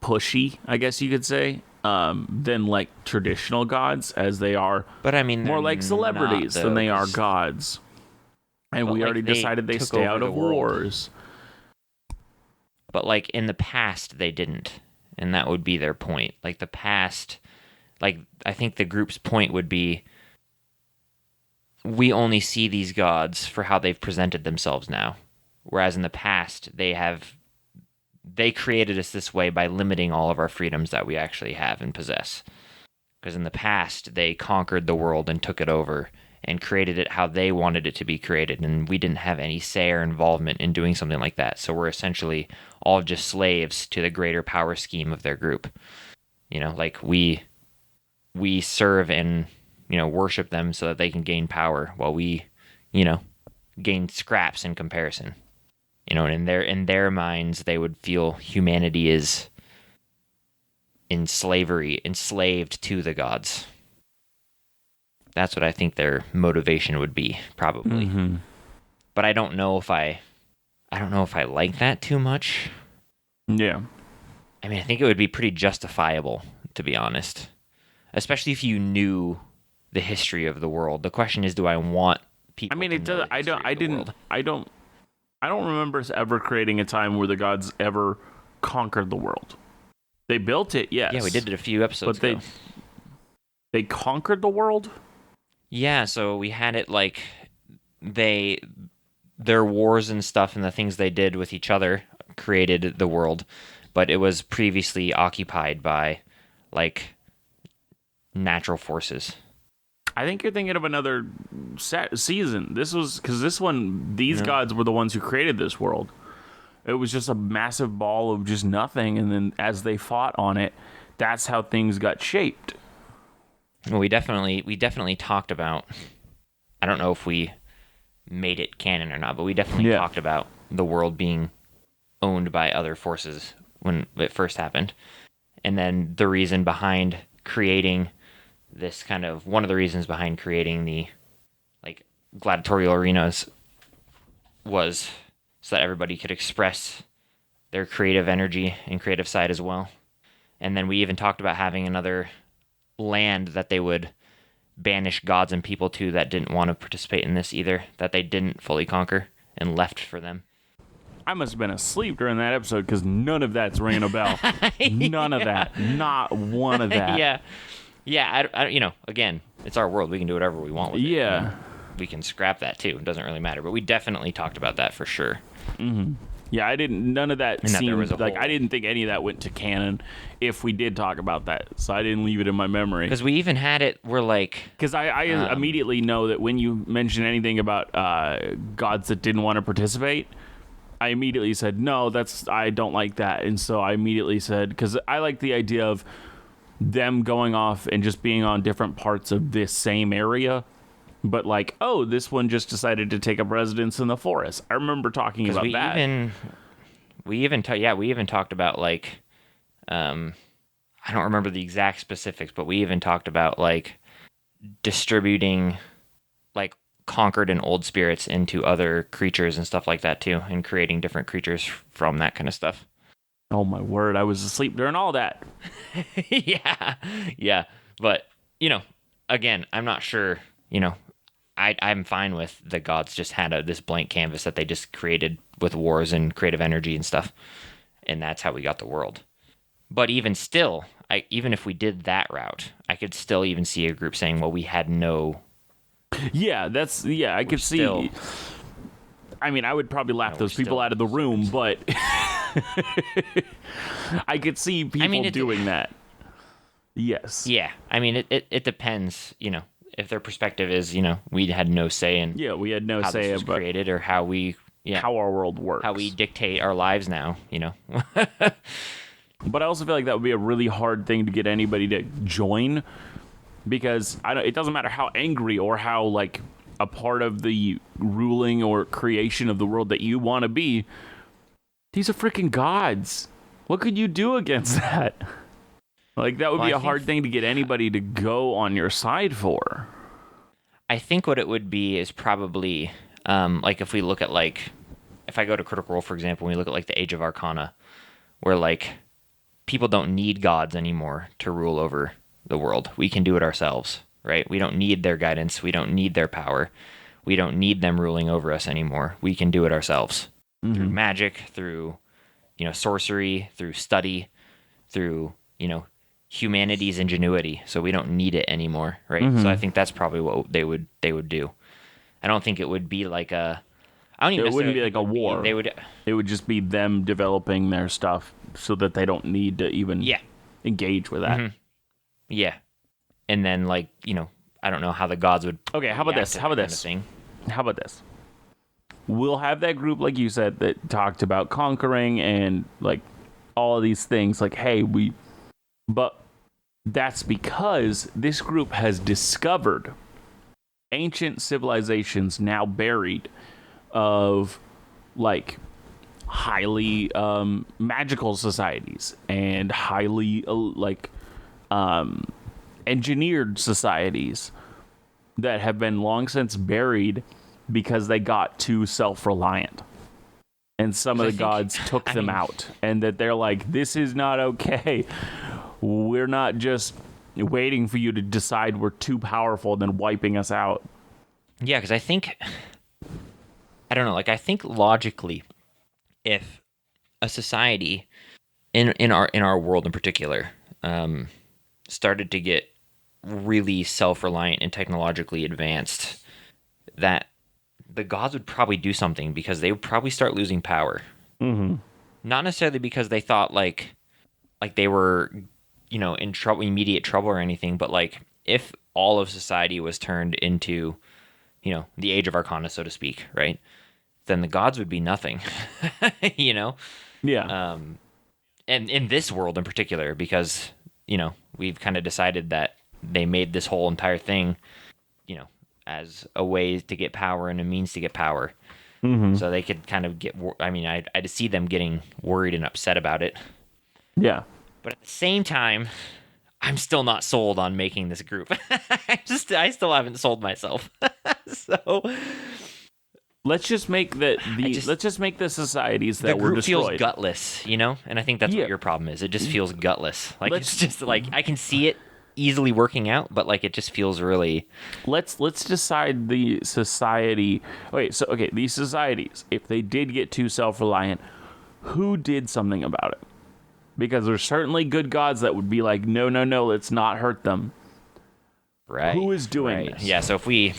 pushy, I guess you could say, than traditional gods, as they are. But I mean, more like celebrities than they are gods. And we already decided they stay out of wars. But in the past, they didn't. And that would be their point. The past, I think the group's point would be, we only see these gods for how they've presented themselves now. Whereas in the past, they created us this way by limiting all of our freedoms that we actually have and possess. Because in the past, they conquered the world and took it over and created it how they wanted it to be created, and we didn't have any say or involvement in doing something like that. So we're essentially all just slaves to the greater power scheme of their group. We serve and worship them so that they can gain power, while we gain scraps in comparison. And in their minds, they would feel humanity is in slavery, enslaved to the gods. That's what I think their motivation would be, probably. Mm-hmm. But I don't know if I like that too much. Yeah. I mean, I think it would be pretty justifiable, to be honest. Especially if you knew the history of the world. The question is, do I want people? I mean, it to know does. the history of the world? I don't remember us ever creating a time where the gods ever conquered the world. They built it, yes. Yeah, we did it a few episodes ago. But they conquered the world? Yeah, so we had it like their wars and stuff and the things they did with each other created the world, but it was previously occupied by like natural forces. I think you're thinking of another season. This was because these gods were the ones who created this world. It was just a massive ball of just nothing, and then as they fought on it, that's how things got shaped. Well, we definitely talked about. I don't know if we made it canon or not, but we definitely talked about the world being owned by other forces when it first happened, and then the reason behind creating this one of the reasons behind creating the like gladiatorial arenas was so that everybody could express their creative energy and creative side as well. And then we even talked about having another land that they would banish gods and people to that didn't want to participate in this either, that they didn't fully conquer and left for them. I must have been asleep during that episode because none of that's ringing a bell. None of that. Not one of that. Yeah, again, it's our world. We can do whatever we want with it. Yeah. We can scrap that too. It doesn't really matter. But we definitely talked about that for sure. Mm-hmm. Yeah, none of that seemed like, I didn't think any of that went to canon if we did talk about that. So I didn't leave it in my memory. Because we even had it, because I immediately know that when you mention anything about gods that didn't want to participate, I immediately said, no, I don't like that. And so I immediately said, because I like the idea of them going off and just being on different parts of this same area. But like, oh, this one just decided to take up residence in the forest. I remember talking about that. We even talked about like, I don't remember the exact specifics, but we even talked about like distributing like conquered and old spirits into other creatures and stuff like that too, and creating different creatures from that kind of stuff. Oh my word, I was asleep during all that. Yeah. But, again, I'm not sure, I'm fine with the gods just had this blank canvas that they just created with wars and creative energy and stuff. And that's how we got the world. But even still, even if we did that route, I could still even see a group saying, well, we had no... Yeah, I could see... I mean, I would probably laugh those people out of the room, but I could see people doing that. Yes. Yeah. I mean, it depends, if their perspective is, we had no say in we had no say this was created or how our world works. How we dictate our lives now, But I also feel like that would be a really hard thing to get anybody to join because it doesn't matter how angry or how, like, a part of the ruling or creation of the world that you want to be, these are freaking gods. What could you do against that? Like, that would be a hard thing to get anybody to go on your side for. I think what it would be is probably, like, if we look at, like, if I go to Critical Role, for example, and we look at, like, the Age of Arcana, where, like, people don't need gods anymore to rule over the world. We can do it ourselves. Right? We don't need their guidance. We don't need their power. We don't need them ruling over us anymore. We can do it ourselves through magic, through, sorcery, through study, through, humanity's ingenuity. So we don't need it anymore. Right? So I think that's probably what they would do. I don't think it would be like it wouldn't be like a war. It would just be them developing their stuff so that they don't need to even engage with that. Mm-hmm. Yeah. And then, like, I don't know how the gods would... Okay, how about this? How about this? We'll have that group, like you said, that talked about conquering and, like, all of these things. Like, hey, But that's because this group has discovered ancient civilizations now buried of, like, highly magical societies and highly engineered societies that have been long since buried because they got too self-reliant. And some of the gods took them out, and that they're like, this is not okay. We're not just waiting for you to decide we're too powerful and then wiping us out. Yeah, because I think logically, if a society in our world in particular started to get really self-reliant and technologically advanced, that the gods would probably do something, because they would probably start losing power. Mm-hmm. Not necessarily because they thought like they were, in trouble, immediate trouble or anything, but like if all of society was turned into, the age of Arcana, so to speak, right? Then the gods would be nothing, Yeah. And in this world in particular, because, we've kind of decided that they made this whole entire thing, as a way to get power and a means to get power. Mm-hmm. So they could kind of I'd see them getting worried and upset about it. Yeah. But at the same time, I'm still not sold on making this group. I still haven't sold myself. So let's just make let's just make the societies that were destroyed. The group feels gutless, and I think that's what your problem is. It just feels gutless. Like it's just like I can see it easily working out, but like it just feels really. Let's decide the society. These societies, if they did get too self-reliant, who did something about it? Because there's certainly good gods that would be like, no, let's not hurt them. Right. Who is doing this? Yeah. So if we.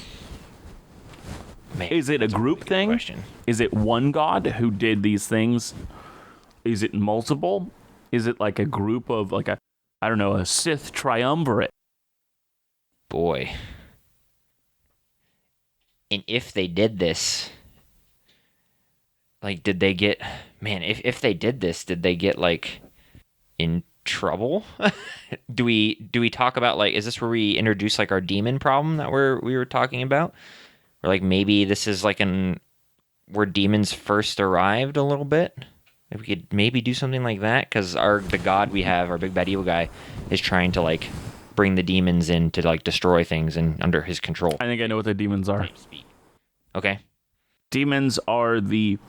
Man, is it a group thing? Question. Is it one god who did these things? Is it multiple? Is it like a group of like a Sith triumvirate? Boy. And if they did this, like, did they get, if they did this, did they get like in trouble? do we talk about like, is this where we introduce like our demon problem that we were talking about? Or like maybe this is like where demons first arrived a little bit? If we could maybe do something like that, because the god we have, our big bad evil guy, is trying to like bring the demons in to like destroy things and under his control. I think I know what the demons are. Okay. Demons are the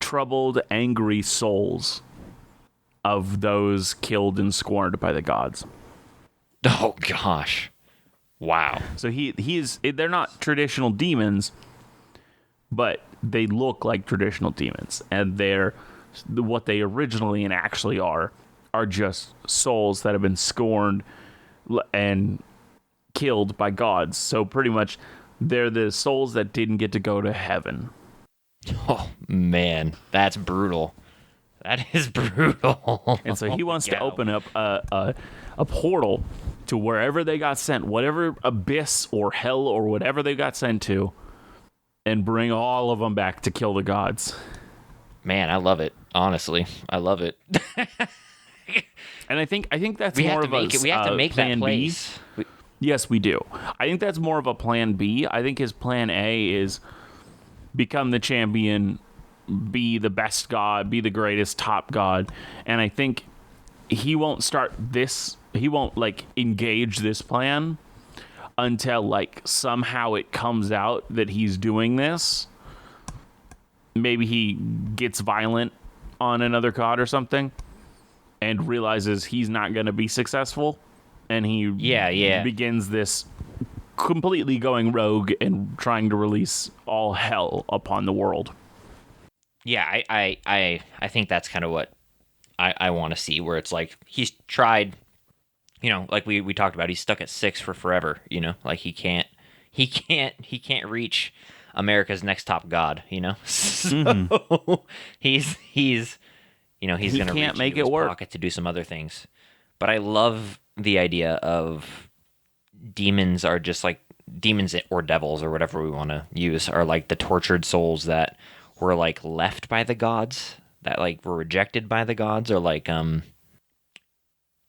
troubled, angry souls of those killed and scorned by the gods. Oh gosh. Wow. So they're not traditional demons, but they look like traditional demons, and they're what they originally and actually are just souls that have been scorned and killed by gods. So pretty much they're the souls that didn't get to go to heaven. Oh man, that's brutal. That is brutal. And so he wants to open up a portal to wherever they got sent, whatever abyss or hell or whatever they got sent to, and bring all of them back to kill the gods. Man, I love it. Honestly, I love it. And I think that's more of a we have to make plan that place. B. Yes, we do. I think that's more of a plan B. I think his plan A is become the champion, be the best god, be the greatest top god. And I think he won't like engage this plan until like somehow it comes out that he's doing this. Maybe he gets violent on another god or something and realizes he's not going to be successful, and he begins this completely going rogue and trying to release all hell upon the world. Yeah, I think that's kind of what I want to see, where it's like he's tried, like we talked about, he's stuck at 6 for forever, like he can't reach America's next top god, so he's going to reach make into it his work pocket to do some other things. But I love the idea of demons are just like demons or devils or whatever we want to use are like the tortured souls that were like left by the gods, that like were rejected by the gods, or like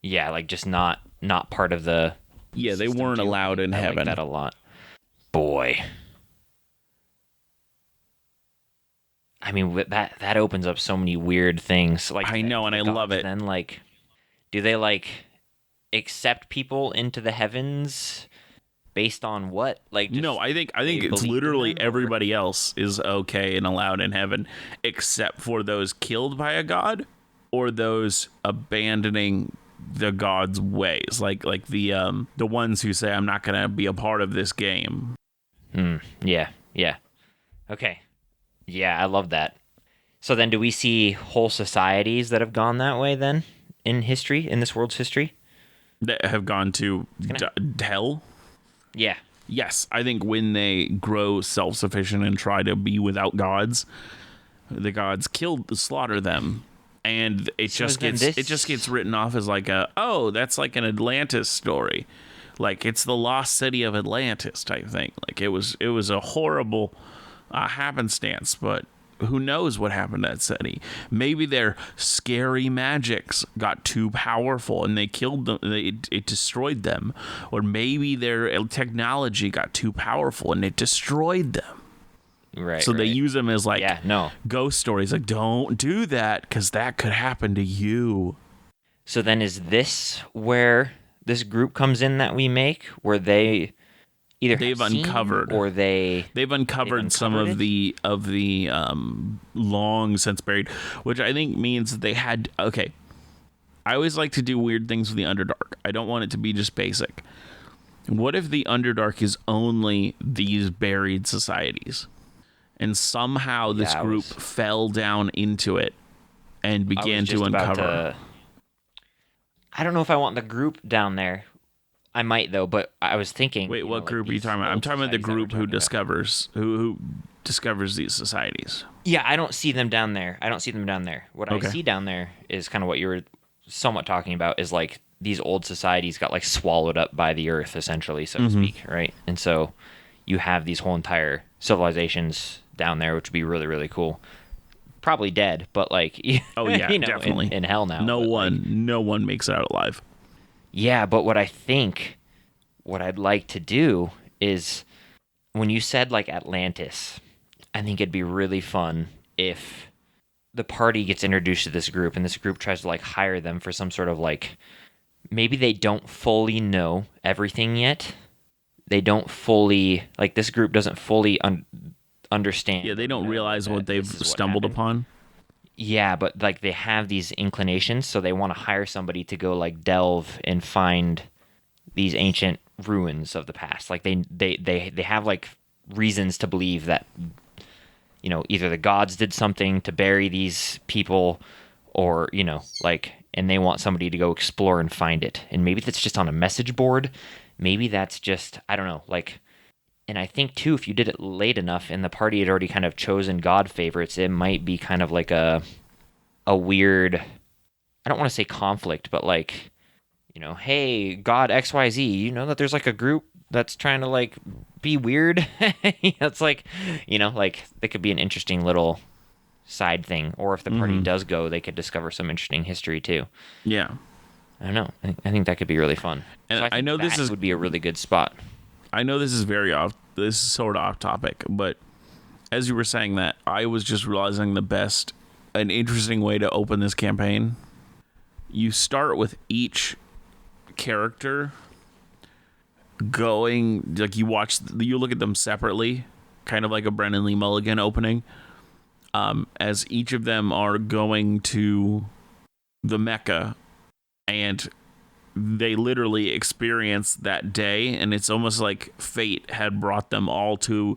like just not part of the they weren't allowed in heaven. Like that a lot. Boy, I mean, that opens up so many weird things. Like I know, and I love it. Then like, do they like accept people into the heavens based on what? Like, just No, I think it's literally everybody else is okay and allowed in heaven, except for those killed by a god or those abandoning the god's ways, like the ones who say, I'm not gonna be a part of this game. Yeah. Okay. Yeah, I love that. So then, do we see whole That that have gone that way then in history, in this world's history? That have gone to hell? Yeah. Yes, I think when they grow self-sufficient and try to be without gods, the gods slaughter them, and it just gets written off as like that's like an Atlantis story, like it's the lost city of Atlantis type thing. Like it was a horrible happenstance, but who knows what happened to that city? Maybe their scary magics got too powerful and they killed them. It destroyed them. Or maybe their technology got too powerful and it destroyed them. Right. So they use them as like ghost stories. Like, don't do that because that could happen to you. So then, is this where this group comes in that we make, where they either they've uncovered some of the long since buried, which I think means that they had. Okay, I always like to do weird things with the Underdark. I don't want it to be just basic. What if the Underdark is only these buried societies, and somehow this group fell down into it and began to uncover? I don't know if I want the group down there. I might though, but I was thinking. Wait, what group are you talking about? I'm talking about the group who discovers these societies. Yeah, I don't see them down there. What I see down there is kind of what you were somewhat talking about. Is like these old societies got like swallowed up by the earth, essentially, so to speak, right? And so you have these whole entire civilizations down there, which would be really, really cool. Probably dead, but like, definitely in hell now. No one makes it out alive. Yeah, but what I'd like to do is, when you said like Atlantis, I think it'd be really fun if the party gets introduced to this group and this group tries to like hire them for some sort of like, maybe they don't fully know everything yet. They don't fully, like this group doesn't fully understand. Yeah, they don't realize what they've stumbled upon. Yeah, but like they have these inclinations, so they want to hire somebody to go like delve and find these ancient ruins of the past. Like they have like reasons to believe that either the gods did something to bury these people, or and they want somebody to go explore and find it. And maybe that's just on a message board. Maybe that's just, I don't know, like. And I think, too, if you did it late enough and the party had already kind of chosen God favorites, it might be kind of like a weird, I don't want to say conflict, but like, hey, God XYZ, you know that there's like a group that's trying to like be weird? It's like, like it could be an interesting little side thing. Or if the party does go, they could discover some interesting history, too. Yeah. I don't know. I think that could be really fun. And so I know this would be a really good spot. I know this is this is sort of off topic, but as you were saying that, I was just realizing an interesting way to open this campaign. You start with each character going, like you look at them separately, kind of like a Brennan Lee Mulligan opening, as each of them are going to the Mecca, and they literally experience that day, and it's almost like fate had brought them all to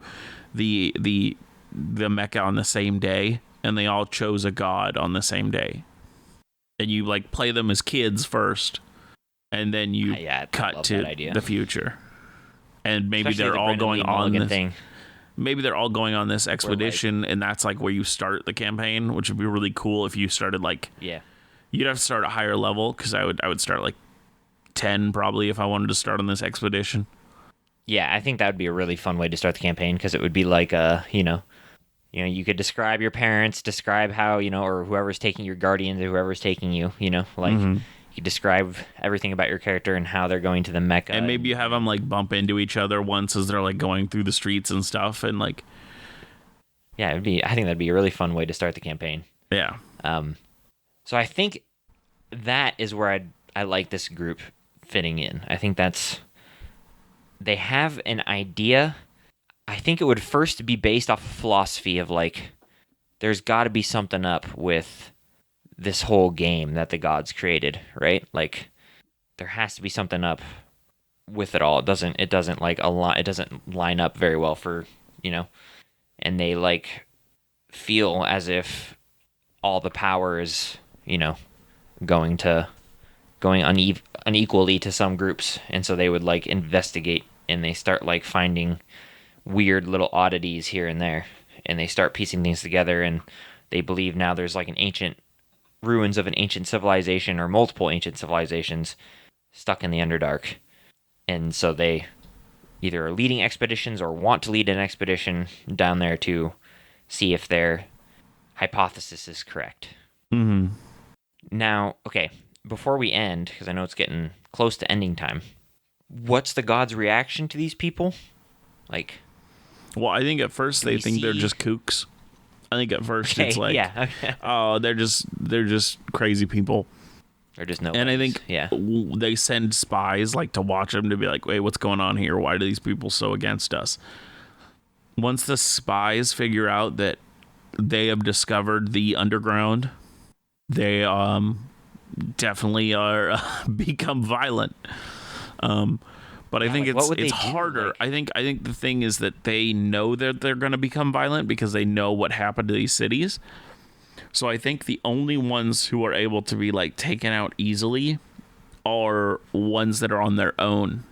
the Mecca on the same day, and they all chose a god on the same day. And you like play them as kids first, and then you cut to the future, and maybe they're all going on this thing. Maybe they're all going on this expedition, and that's like where you start the campaign, which would be really cool if you started like you'd have to start at a higher level, because I would start like 10 probably if I wanted to start on this expedition. Yeah, I think that would be a really fun way to start the campaign, because it would be like you could describe your parents, describe how, or whoever's taking your guardians or whoever's taking you, like you could describe everything about your character and how they're going to the Mecca. And maybe you have them like bump into each other once as they're like going through the streets and stuff, and like Yeah, I think that'd be a really fun way to start the campaign. Yeah. So I think that is where I like this group fitting in. I think they have an idea. I think it would first be based off of philosophy of like, there's got to be something up with this whole game that the gods created, right? Like, there has to be something up with it all. It doesn't like it doesn't line up very well for, and they like feel as if all the power is, going unequally to some groups, and so they would like investigate, and they start like finding weird little oddities here and there, and they start piecing things together, and they believe now there's like an ancient ruins of an ancient civilization or multiple ancient civilizations stuck in the Underdark, and so they either are leading expeditions or want to lead an expedition down there to see if their hypothesis is correct. Mm-hmm. Now, okay, before we end, because I know it's getting close to ending time, what's the gods' reaction to these people? Like, well, I think at first they think they're just kooks. I think at first it's like, yeah, okay. Oh, they're just crazy people. They're just no. And I think yeah, they send spies like to watch them to be like, wait, what's going on here? Why are these people so against us? Once the spies figure out that they have discovered the underground, they definitely are become violent. But I think it's harder. Like, I think the thing is that they know that they're going to become violent because they know what happened to these cities. So I think the only ones who are able to be like taken out easily are ones that are on their own.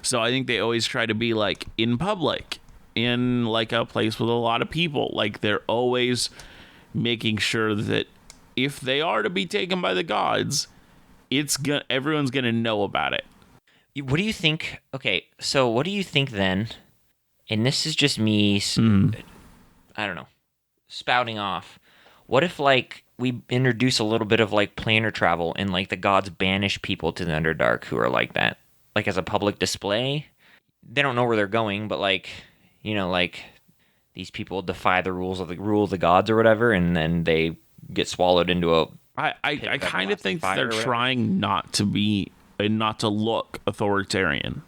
So I think they always try to be like in public, in like a place with a lot of people. Like they're always making sure that if they are to be taken by the gods, everyone's gonna know about it. What do you think? Okay, so what do you think then? And this is just me, I don't know, spouting off. What if like we introduce a little bit of like planar travel and like the gods banish people to the Underdark who are like that, like as a public display? They don't know where they're going, but like, like these people defy the rule of the gods or whatever, and then they get swallowed into a. I kind of think they're trying not to be and not to look authoritarian,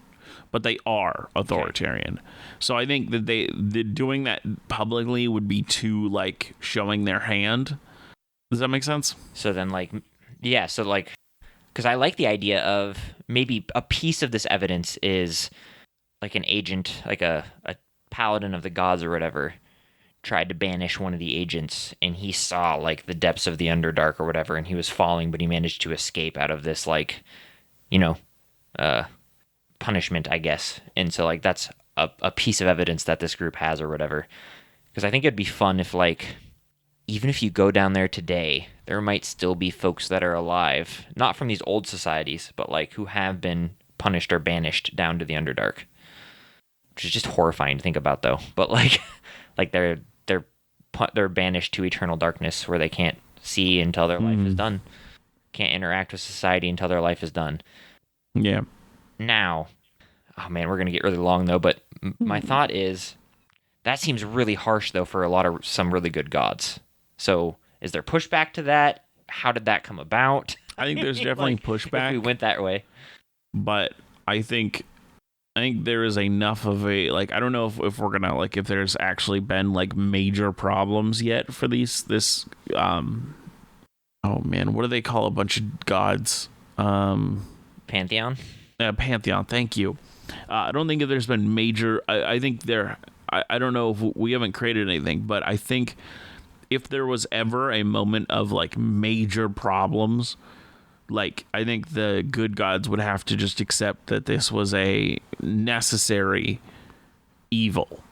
but they are authoritarian. Okay. So I think that doing that publicly would be too like showing their hand. Does that make sense? So then like, yeah. So like, because I like the idea of maybe a piece of this evidence is like an agent, like a paladin of the gods or whatever, tried to banish one of the agents, and he saw like the depths of the Underdark or whatever, and he was falling, but he managed to escape out of this like, punishment, I guess. And so like that's a piece of evidence that this group has or whatever. Because I think it'd be fun if like, even if you go down there today, there might still be folks that are alive, not from these old societies, but like who have been punished or banished down to the Underdark. Which is just horrifying to think about, though. But like, like they're banished to eternal darkness where they can't see until their life is done, can't interact with society until their life is done. Yeah. Now, oh man, we're gonna get really long though. But my thought is that seems really harsh though for some really good gods. So is there pushback to that? How did that come about? I think there's definitely like, pushback. If we went that way, but I think there is enough of a like I don't know if we're gonna like if there's actually been like major problems yet for this oh man, what do they call a bunch of gods? Pantheon. Pantheon. Thank you. I don't think that there's been major. I think I don't know if we haven't created anything, but I think if there was ever a moment of like major problems, like I think the good gods would have to just accept that this was a necessary evil,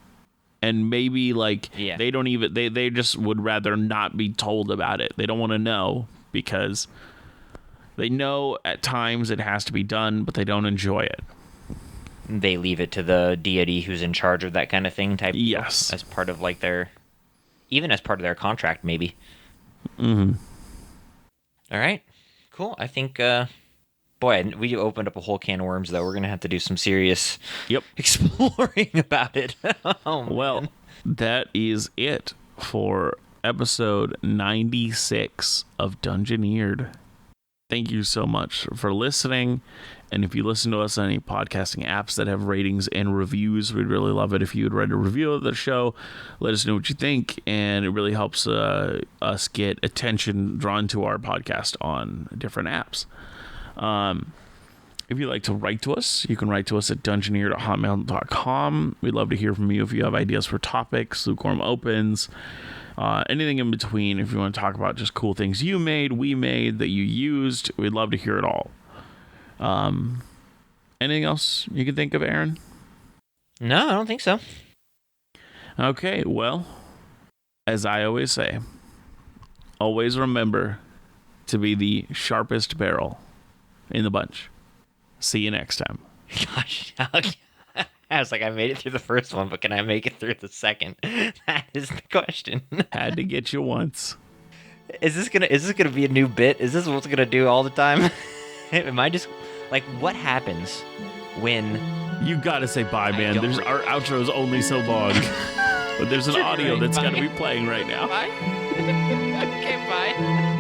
and maybe like they don't even they just would rather not be told about it. They don't want to know because they know at times it has to be done, but they don't enjoy it. They leave it to the deity who's in charge of that kind of thing type. Yes, as part of like even as part of their contract, maybe. Mm-hmm. All right. Cool. I think, boy, we opened up a whole can of worms, though. We're going to have to do some serious exploring about it. Well, That is it for episode 96 of Dungeoneered. Thank you so much for listening. And if you listen to us on any podcasting apps that have ratings and reviews, we'd really love it if you would write a review of the show. Let us know what you think, and it really helps us get attention drawn to our podcast on different apps. If you'd like to write to us, you can write to us at dungeoneer@hotmail.com. We'd love to hear from you if you have ideas for topics, Lukewarm Opens, anything in between. If you want to talk about just cool things you made, we made, that you used, we'd love to hear it all. Anything else you can think of, Aaron? No, I don't think so. Okay, well, as I always say, always remember to be the sharpest barrel in the bunch. See you next time. Gosh, I was like, I made it through the first one, but can I make it through the second? That is the question. Had to get you once. Is this gonna be a new bit? Is this what's gonna do all the time? Am I just like, what happens when you gotta say bye, man? Our outro is only so long, but there's an audio that's gotta be playing right now. Bye. Okay, bye.